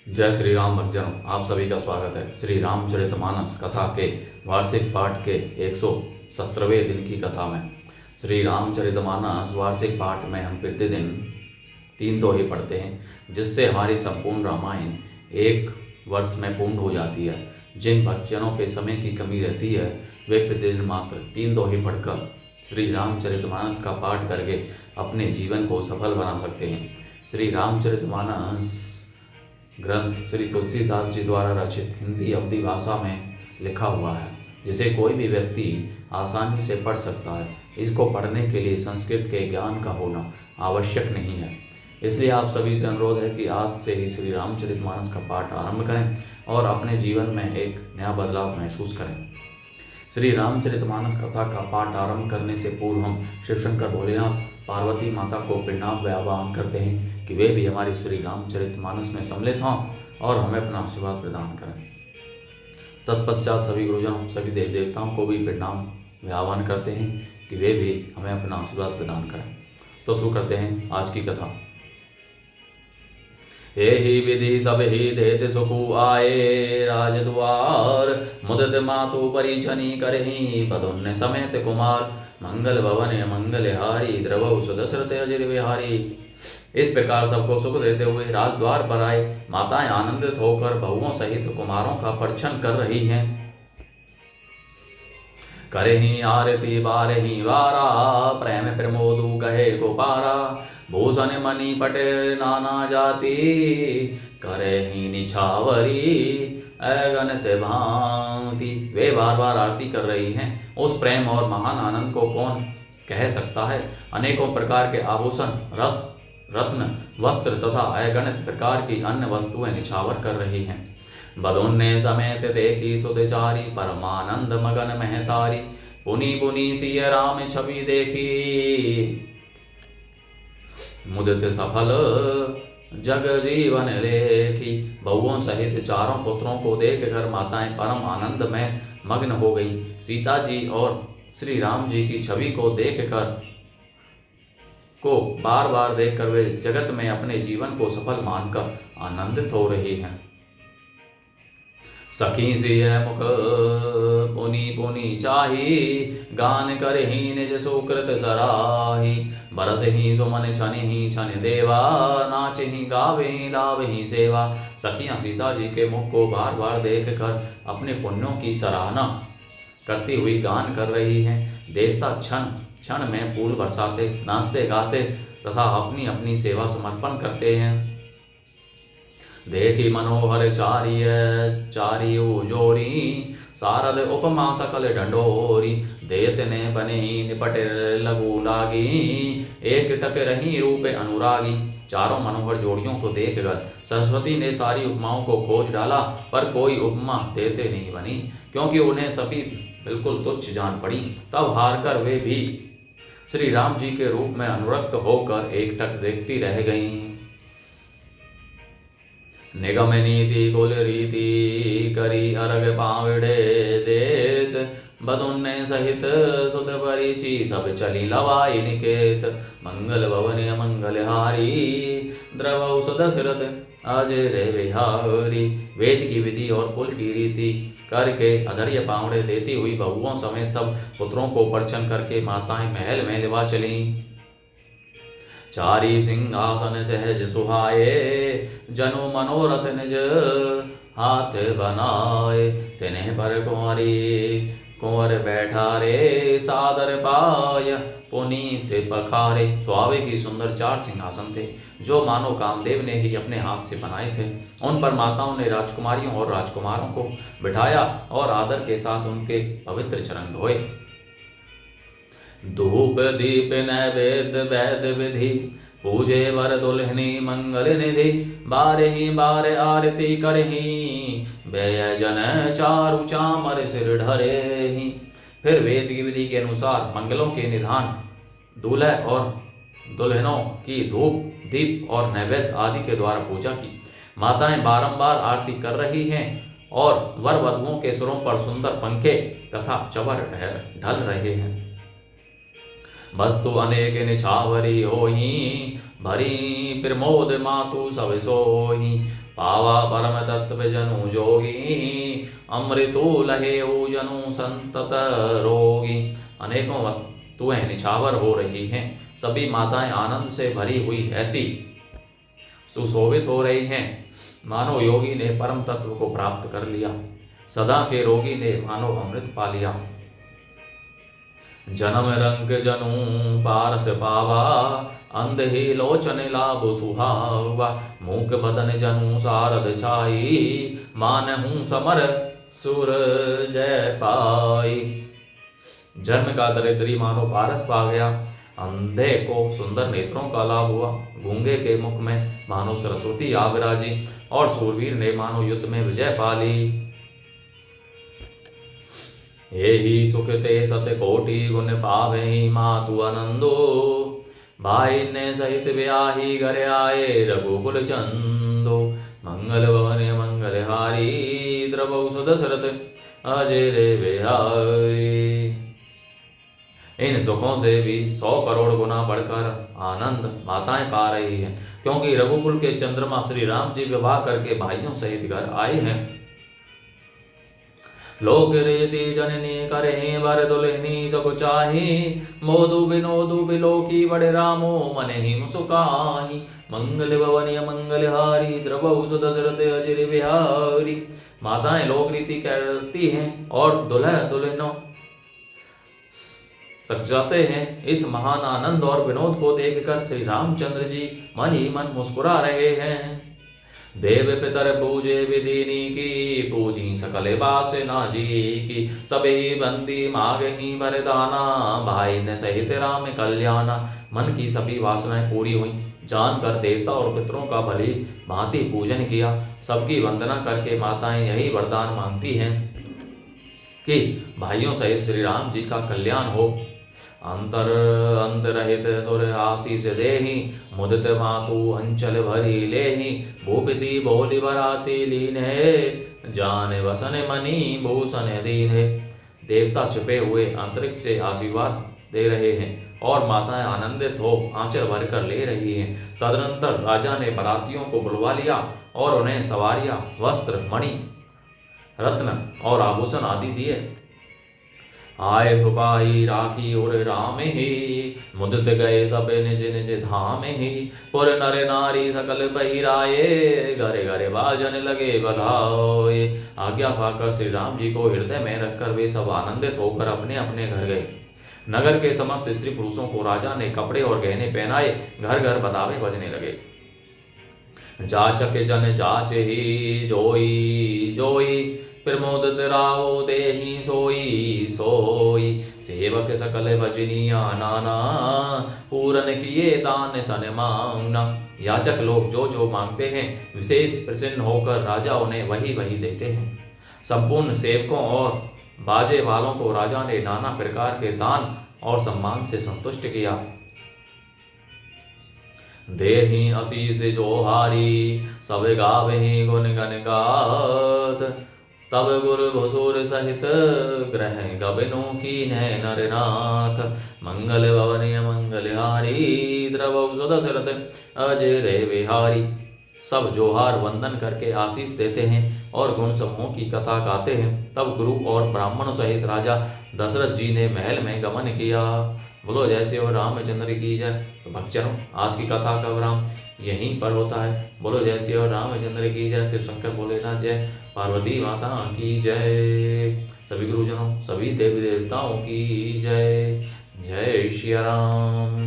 जय श्री राम भक्तजनों, आप सभी का स्वागत है श्री रामचरितमानस कथा के वार्षिक पाठ के 117वें दिन की कथा में। श्री रामचरितमानस वार्षिक पाठ में हम प्रतिदिन 3 दोहे पढ़ते हैं, जिससे हमारी संपूर्ण रामायण 1 वर्ष में पूर्ण हो जाती है। जिन भक्तजनों के समय की कमी रहती है वे प्रतिदिन मात्र 3 दोहे पढ़कर श्री रामचरितमानस का पाठ करके अपने जीवन को सफल बना सकते हैं। श्री रामचरितमानस ग्रंथ श्री तुलसीदास जी द्वारा रचित हिंदी अवधी भाषा में लिखा हुआ है, जिसे कोई भी व्यक्ति आसानी से पढ़ सकता है। इसको पढ़ने के लिए संस्कृत के ज्ञान का होना आवश्यक नहीं है। इसलिए आप सभी से अनुरोध है कि आज से ही श्री रामचरितमानस का पाठ आरंभ करें और अपने जीवन में एक नया बदलाव महसूस करें। श्री रामचरितमानस कथा का पाठ आरंभ करने से पूर्व हम शिवशंकर भोलेनाथ पार्वती माता को प्रणाम व आह्वान करते हैं कि वे भी हमारी श्री रामचरितमानस में सम्मिलित हों और हमें अपना आशीर्वाद प्रदान करें। तत्पश्चात सभी गुरुजनों, सभी देव देवताओं को भी प्रणाम व आह्वान करते हैं कि वे भी हमें अपना आशीर्वाद प्रदान करें। तो शुरू करते हैं आज की कथा। हे ही विधि सब ही देत सुखु आए राजद्वार, मुदित मातु परिछनी करही बदुन्य समेत कुमार, मंगल भवन मंगल हारी द्रवौ सुदशरथ अजिर विहारी। इस प्रकार सबको सुख देते हुए राजद्वार पर आए माताएं आनंदित होकर बहुओं सहित कुमारों का परिछन कर रही हैं। करही आरती बारही वारा, प्रेम प्रमोदु कहे गोपारा, भूषण मणि पटे नाना जाति, करही निछावरी अगणित भांति। वे बार बार आरती कर रही हैं। उस प्रेम और महान आनंद को कौन कह सकता है। अनेकों प्रकार के आभूषण, रत्न, वस्त्र तथा अगणित प्रकार की अन्य वस्तुएं निछावर कर रही हैं। बदुन्ने समेत देखी सुधचारी, परमानंद मगन महतारी, पुनि पुनि सिय राम छवि देखी, मुदित सफल जग जीवन लेखी। बहुओं सहित चारों पुत्रों को देखकर माताएं परम आनंद में मग्न हो गई। सीता जी और श्री राम जी की छवि को बार बार देखकर वे जगत में अपने जीवन को सफल मानकर आनंदित हो रही हैं। सखी सिय मुख पुनि पुनि चाही, गान करही निज सुकृत सराही, बरसही सुमन छनहि छन देवा, नाचही गावही लावही सेवा। सखियां सीता जी के मुख को बार बार देखकर अपने पुण्यों की सराहना करती हुई गान कर रही हैं। देवता क्षण क्षण में फूल बरसाते, नाचते गाते तथा अपनी अपनी सेवा समर्पण करते हैं। देखी मनोहर चारियो जोरी, सारद उपमा सकल ढंढोरी, देत ने बने निपट लगू लागी, एक टक रही रूपे अनुरागी। चारों मनोहर जोड़ियों को देखकर सरस्वती ने सारी उपमाओं को खोज डाला, पर कोई उपमा देते नहीं बनी, क्योंकि उन्हें सभी बिल्कुल तुच्छ जान पड़ी। तब हारकर वे भी श्री राम जी के रूप में अनुरक्त होकर एक टक देखती रह गईं। निगम नीति कुल रीति, करी अर्घ पावड़े देत, बदुन्ने सहित सुत परिची, सब चली लवाई निकेत, मंगल भवन मंगल हारी, द्रवौ सुदशरथ अजय विहारी। वेद की विधि और कुल की रीति करके अधर्य पावड़े देती हुई बहुओं समेत सब पुत्रों को परिछन करके माताएं महल में लिवा चली। चारी सिंहासन सहज सुहाए, जनु मनोरथ निज हाथ बनाए, तिन्ह पर कुंवर बैठा रे, सादर पाय पुनीत पखारे। स्वाभाविक ही सुंदर 4 सिंहासन थे, जो मानो कामदेव ने ही अपने हाथ से बनाए थे। उन पर माताओं ने राजकुमारियों और राजकुमारों को बिठाया और आदर के साथ उनके पवित्र चरण धोए। धूप दीप नैवेद्य वैद विधि, पूजे वर दुल्हनी मंगल निधि, बारही बार आरती करही, व्ययजन चारु चामर सिर ढरेही। फिर वेद की विधि के अनुसार मंगलों के निधान, दूल्हे और दुल्हनों की धूप दीप और नैवेद्य आदि के द्वारा पूजा की। माताएं बारंबार आरती कर रही हैं और वर वधुओं के सिरों पर सुंदर पंखे तथा चवर ढल रहे हैं। वस्तु अनेक निछावरी होही, भरी प्रमोद मातु सब सोही, पावा परम तत्व जनु जोगी, अमृतो लहे जनु संतत रोगी। अनेकों वस्तुएं निछावर हो रही हैं, सभी माताएं आनंद से भरी हुई ऐसी सुशोभित हो रही हैं, मानो योगी ने परम तत्व को प्राप्त कर लिया, सदा के रोगी ने मानो अमृत पा लिया। जन्म रंग जनु पारस पावा, अंध ही लोचन लाभ सुहावा। मूक बदन जनु सारद छाई, मानहु समर सुर जय पाई। जन्म का दरिद्री मानो पारस पा गया, अंधे को सुंदर नेत्रों का लाभ हुआ, गूंगे के मुख में मानो सरस्वती आ विराजी, और सूरवीर ने मानो युद्ध में विजय पा ली। यही सुख ते सत कोटि गुण पावे मातु आनंदो, भाई ने सहित ब्याही घर आए रघुकुल चंदो। मंगल भवन मंगल हारी, द्रवौ सुदशरथ अजय रे बिहारी। इन सुखों से भी 100 करोड़ गुना बढ़कर आनंद माताएं पा रही हैं, क्योंकि रघुकुल के चंद्रमा श्री राम जी विवाह करके भाइयों सहित घर आए हैं। लोक रीति जननी करे वर दुल्हनी सब चाही, मोदु विनोदु बिलोकी बड़े रामो मन ही मुसुकाही। मंगल भवन मंगल हारी, द्रवौ सुदशरथ अजय बिहारी। माताएं लोक रीति करती हैं और दुल्हा दुल्हनों सक जाते हैं। इस महान आनंद और विनोद को देखकर श्री रामचंद्र जी मन ही मन मुस्कुरा रहे हैं। देव पितर पूजे विधिनी की, पूजी सकल बास ना जी की। सभी बंदी मांगही वरदाना, भाई ने सहित राम कल्याणा। मन की सभी वासनाएं पूरी हुई, जानकर देवता और पितरों का भली भांति पूजन किया। सबकी वंदना करके माताएं यही वरदान मांगती हैं कि भाइयों सहित श्री राम जी का कल्याण हो। अंतर अंत रहित सुर आशीष देहि, मुदित मातु अंचल भरी लेहि। भूपति बोली बराती लीन है, जान वसन मणि भूषण दीन है। देवता छिपे हुए अंतरिक्ष से आशीर्वाद दे रहे हैं और माताएं आनंदित हो आंचल भर कर ले रही हैं। तदनंतर राजा ने बरातियों को बुलवा लिया और उन्हें सवारियां, वस्त्र, मणि, रत्न और आभूषण आदि दिए। आए सुपाही राखी और राम ही, मुदित गए सब निज निज धाम ही। पुर नर नारी सकल बहिराए, घरे घरे बाजन लगे बधाए। आज्ञा पाकर श्री राम जी को हृदय में रखकर वे सब आनंदित होकर अपने अपने घर गए। नगर के समस्त स्त्री पुरुषों को राजा ने कपड़े और गहने पहनाए, घर घर बधावे बजने लगे। जाचक जन जाच ही जोई जोई, प्रमोदित राहो देहि सोई सोई। सेवक सकल भजनिया नाना, पूरन किए दान सन मांगना। याचक लोग जो जो मांगते हैं विशेष प्रसन्न होकर राजा उन्हें वही वही देते हैं। संपूर्ण सेवकों और बाजे वालों को राजा ने नाना प्रकार के दान और सम्मान से संतुष्ट किया। देहि आशीष जोहारी, सब गावहि गुण गण गात। तब गुरु भसुर सहित ग्रह गबनो की नरनाथ। मंगल भवन मंगल हारी, द्रवौ सुदशरथ अजय रे बिहारी। सब जोहार वंदन करके आशीष देते हैं और गुण समूह की कथा गाते हैं। तब गुरु और ब्राह्मणों सहित राजा दशरथ जी ने महल में गमन किया। बोलो जय श्री रामचंद्र की जय। तो भक्तजनों, आज की कथा का विराम यहीं पर होता है। बोलो जय श्री रामचंद्र की जय। शिव शंकर भोलेनाथ जय, पार्वती माता की जय। सभी गुरुजनों, सभी देवी देवताओं की जय। जय श्री राम।